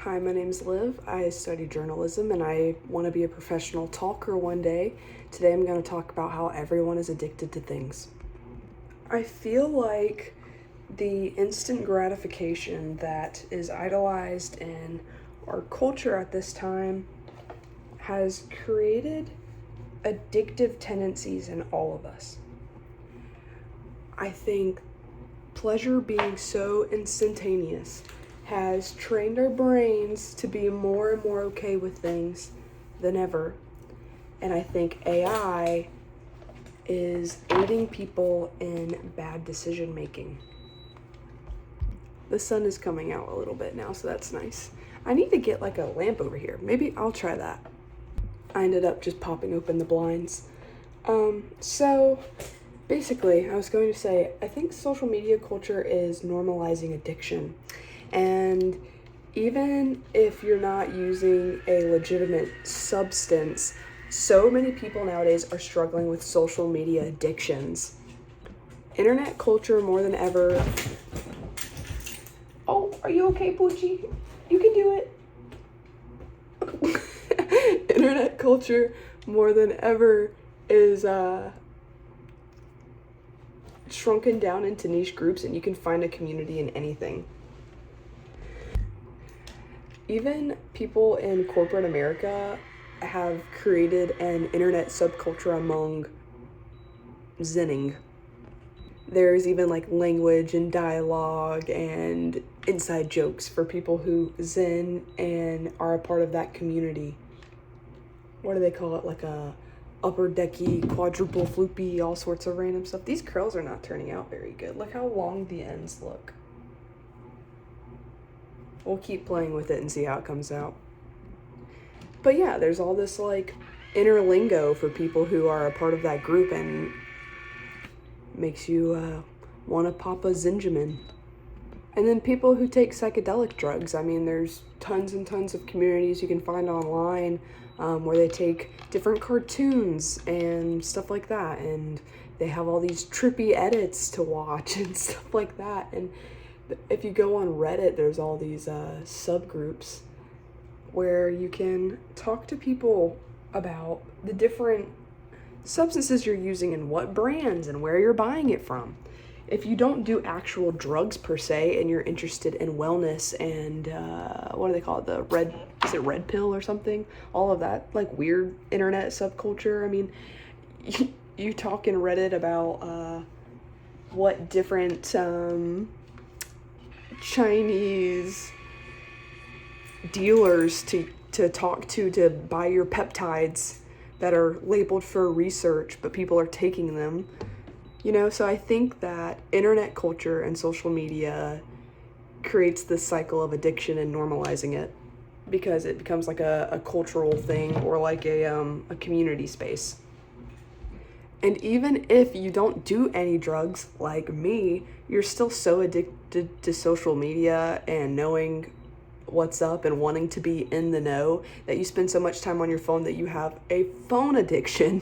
Hi, my name's Liv. I study journalism and I want to be a professional talker one day. Today I'm going to talk about how everyone is addicted to things. I feel like the instant gratification that is idolized in our culture at this time has created addictive tendencies in all of us. I think pleasure being so instantaneous has trained our brains to be more and more okay with things than ever. And I think AI is aiding people in bad decision making. The sun is coming out a little bit now, so that's nice. I need to get like a lamp over here. Maybe I'll try that. I ended up just popping open the blinds. So basically, I was going to say, I think social media culture is normalizing addiction. And even if you're not using a legitimate substance, so many people nowadays are struggling with social media addictions. Internet culture more than ever. Oh, are you okay, Poochie? You can do it. Internet culture more than ever is shrunken down into niche groups, and you can find a community in anything. Even people in corporate America have created an internet subculture among zenning. There's even like language and dialogue and inside jokes for people who zen and are a part of that community. What do they call it? Like a upper decky, quadruple floopy, all sorts of random stuff. These curls are not turning out very good. Look how long the ends look. We'll keep playing with it and see how it comes out. But yeah, there's all this like inner lingo for people who are a part of that group, and makes you want to pop a Zinjamin. And then people who take psychedelic drugs. I mean, there's tons and tons of communities you can find online where they take different cartoons and stuff like that, and they have all these trippy edits to watch and stuff like that. And if you go on Reddit, there's all these subgroups where you can talk to people about the different substances you're using and what brands and where you're buying it from. If you don't do actual drugs per se and you're interested in wellness and what do they call it? Is it red pill or something? All of that like weird internet subculture. I mean, you talk in Reddit about what different Chinese dealers to talk to buy your peptides that are labeled for research, but people are taking them. So I think that internet culture and social media creates this cycle of addiction and normalizing it, because it becomes like a cultural thing or like a community space. And even if you don't do any drugs like me, you're still so addicted to social media and knowing what's up and wanting to be in the know that you spend so much time on your phone that you have a phone addiction.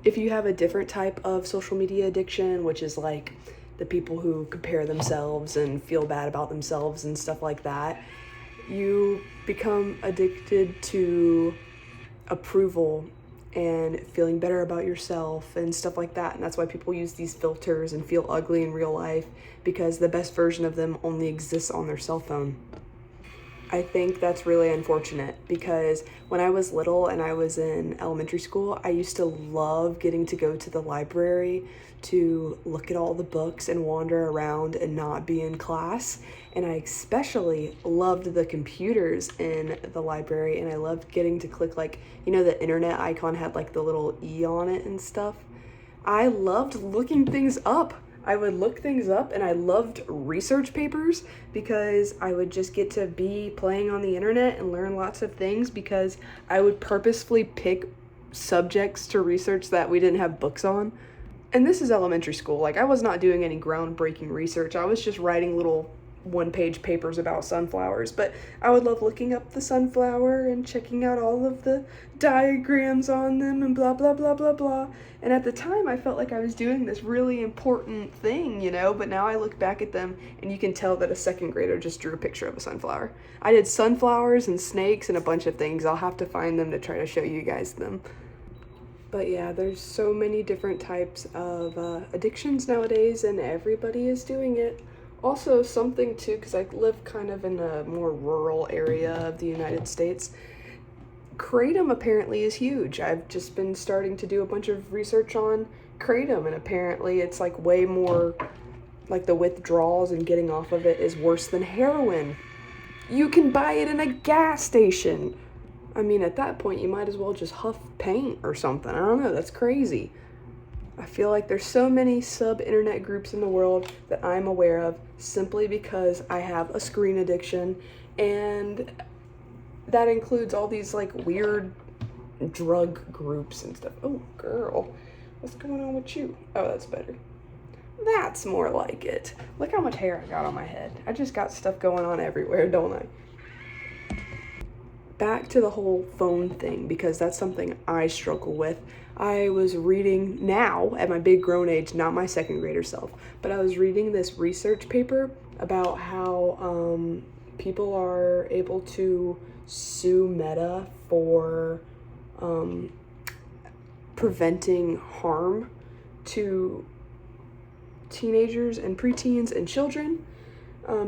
If you have a different type of social media addiction, which is like the people who compare themselves and feel bad about themselves and stuff like that, you become addicted to approval and feeling better about yourself and stuff like that. And that's why people use these filters and feel ugly in real life, because the best version of them only exists on their cell phone. I think that's really unfortunate, because when I was little and I was in elementary school, I used to love getting to go to the library to look at all the books and wander around and not be in class. And I especially loved the computers in the library, and I loved getting to click like, the internet icon had like the little E on it and stuff. I loved looking things up. I would look things up, and I loved research papers because I would just get to be playing on the internet and learn lots of things, because I would purposefully pick subjects to research that we didn't have books on. And this is elementary school. Like, I was not doing any groundbreaking research. I was just writing little one-page papers about sunflowers, but I would love looking up the sunflower and checking out all of the diagrams on them and blah, blah, blah, blah, blah. And at the time, I felt like I was doing this really important thing, you know, but now I look back at them and you can tell that a second grader just drew a picture of a sunflower. I did sunflowers and snakes and a bunch of things. I'll have to find them to try to show you guys them. But yeah, there's so many different types of addictions nowadays, and everybody is doing it. Also, something too, because I live kind of in a more rural area of the United States, kratom apparently is huge. I've just been starting to do a bunch of research on kratom, and apparently it's like way more, like the withdrawals and getting off of it is worse than heroin. You can buy it in a gas station. I mean, at that point, you might as well just huff paint or something. I don't know, that's crazy. I feel like there's so many sub-internet groups in the world that I'm aware of simply because I have a screen addiction, and that includes all these like weird drug groups and stuff. Oh, girl, what's going on with you? Oh, that's better. That's more like it. Look how much hair I got on my head. I just got stuff going on everywhere, don't I? Back to the whole phone thing, because that's something I struggle with. I was reading now, at my big grown age, not my second grader self, but I was reading this research paper about how people are able to sue Meta for preventing harm to teenagers and preteens and children,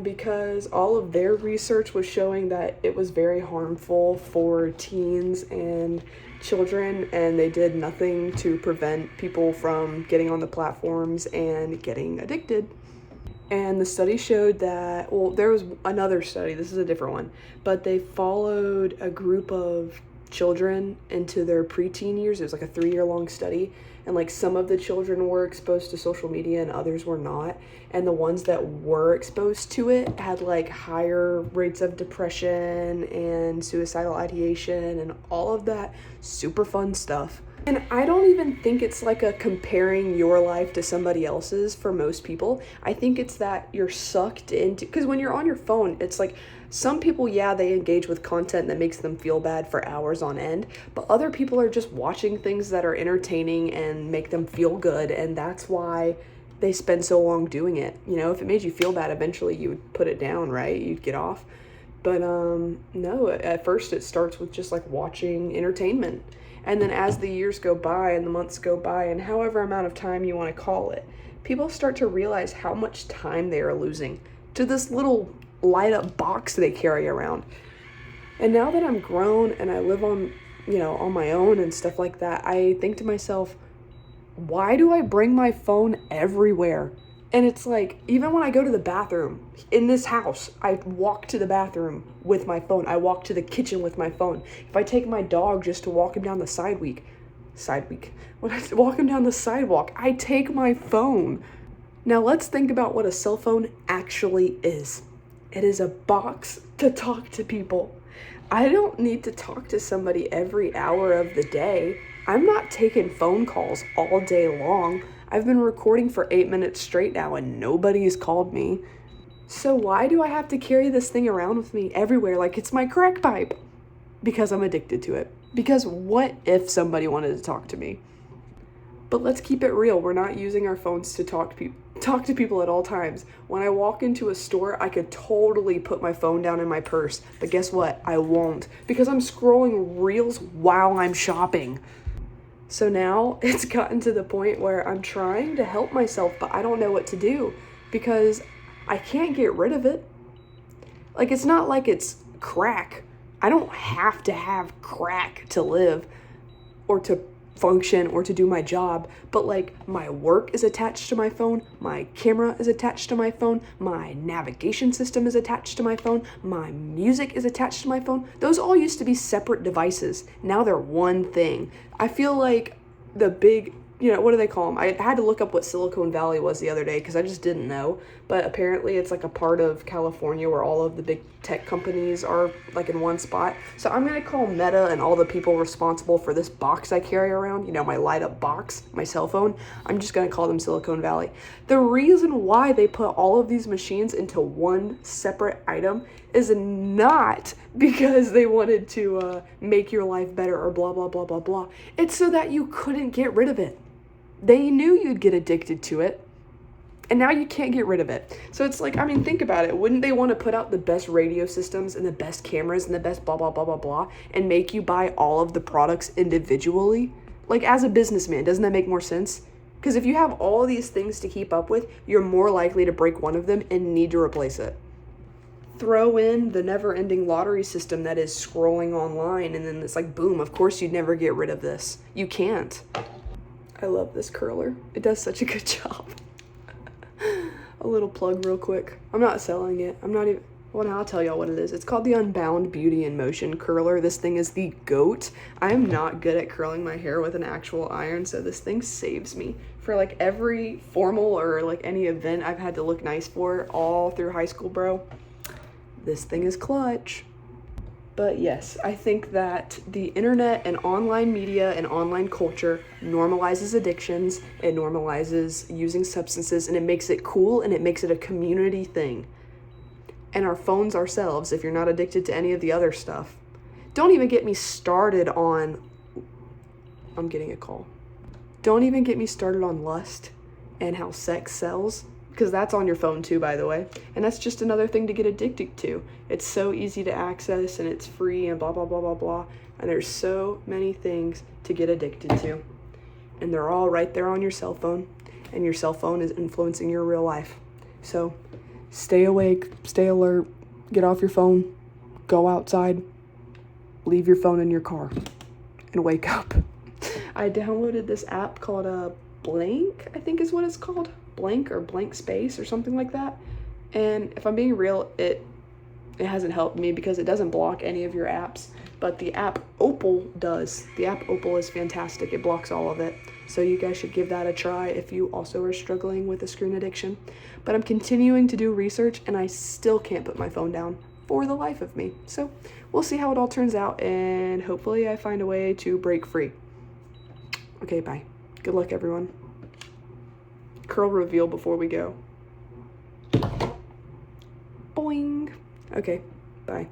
because all of their research was showing that it was very harmful for teens and children, and they did nothing to prevent people from getting on the platforms and getting addicted. And the study showed that, well, there was another study, this is a different one, but they followed a group of children into their preteen years. It was like a 3-year-long study, and like some of the children were exposed to social media and others were not, and the ones that were exposed to it had like higher rates of depression and suicidal ideation and all of that super fun stuff. And I don't even think it's like a comparing your life to somebody else's for most people. I think it's that you're sucked into, because when you're on your phone, it's like some people, yeah, they engage with content that makes them feel bad for hours on end, but other people are just watching things that are entertaining and make them feel good, and that's why they spend so long doing it. You know, if it made you feel bad, eventually you would put it down, right? You'd get off. But no, at first it starts with just like watching entertainment. And then as the years go by and the months go by and however amount of time you want to call it, people start to realize how much time they are losing to this little light up box they carry around. And now that I'm grown and I live on, on my own and stuff like that, I think to myself, why do I bring my phone everywhere? And it's like, even when I go to the bathroom in this house, I walk to the bathroom with my phone. I walk to the kitchen with my phone. If I take my dog just to walk him down the when I walk him down the sidewalk, I take my phone. Now let's think about what a cell phone actually is. It is a box to talk to people. I don't need to talk to somebody every hour of the day. I'm not taking phone calls all day long. I've been recording for 8 minutes straight now and nobody has called me. So why do I have to carry this thing around with me everywhere like it's my crack pipe? Because I'm addicted to it. Because what if somebody wanted to talk to me? But let's keep it real. We're not using our phones to talk to people at all times. When I walk into a store, I could totally put my phone down in my purse. But guess what? I won't. Because I'm scrolling reels while I'm shopping. So now it's gotten to the point where I'm trying to help myself, but I don't know what to do because I can't get rid of it. Like, it's not like it's crack. I don't have to have crack to live or to function or to do my job, but like my work is attached to my phone, my camera is attached to my phone, my navigation system is attached to my phone, my music is attached to my phone. Those all used to be separate devices. Now they're one thing. I feel like the big what do they call them? I had to look up what Silicon Valley was the other day because I just didn't know. But apparently it's like a part of California where all of the big tech companies are like in one spot. So I'm going to call Meta and all the people responsible for this box I carry around, my light up box, my cell phone. I'm just going to call them Silicon Valley. The reason why they put all of these machines into one separate item is not because they wanted to make your life better or blah, blah, blah, blah, blah. It's so that you couldn't get rid of it. They knew you'd get addicted to it, and now you can't get rid of it. So it's like, think about it. Wouldn't they want to put out the best radio systems and the best cameras and the best blah, blah, blah, blah, blah, and make you buy all of the products individually? Like, as a businessman, doesn't that make more sense? Because if you have all these things to keep up with, you're more likely to break one of them and need to replace it. Throw in the never-ending lottery system that is scrolling online, and then it's like, boom, of course you'd never get rid of this. You can't. I love this curler. It does such a good job. A little plug real quick. I'm not selling it. Well, now I'll tell y'all what it is. It's called the Unbound Beauty in Motion curler. This thing is the GOAT. I am not good at curling my hair with an actual iron, so this thing saves me. For like every formal or like any event I've had to look nice for all through high school, bro, this thing is clutch. But yes, I think that the internet and online media and online culture normalizes addictions, it normalizes using substances, and it makes it cool and it makes it a community thing. And our phones ourselves, if you're not addicted to any of the other stuff. Don't even get me started on, I'm getting a call. Don't even get me started on lust and how sex sells. Because that's on your phone too, by the way. And that's just another thing to get addicted to. It's so easy to access and it's free and blah, blah, blah, blah, blah. And there's so many things to get addicted to. And they're all right there on your cell phone. And your cell phone is influencing your real life. So stay awake, stay alert, get off your phone, go outside, leave your phone in your car, and wake up. I downloaded this app called Blank, I think is what it's called. Blank or Blank Space or something like that. And if I'm being real, it hasn't helped me because it doesn't block any of your apps, but the app Opal does. The app Opal is fantastic. It blocks all of it. So you guys should give that a try if you also are struggling with a screen addiction. But I'm continuing to do research and I still can't put my phone down for the life of me. So we'll see how it all turns out and hopefully I find a way to break free. Okay, bye. Good luck, everyone. Curl reveal before we go. Boing. Okay, bye.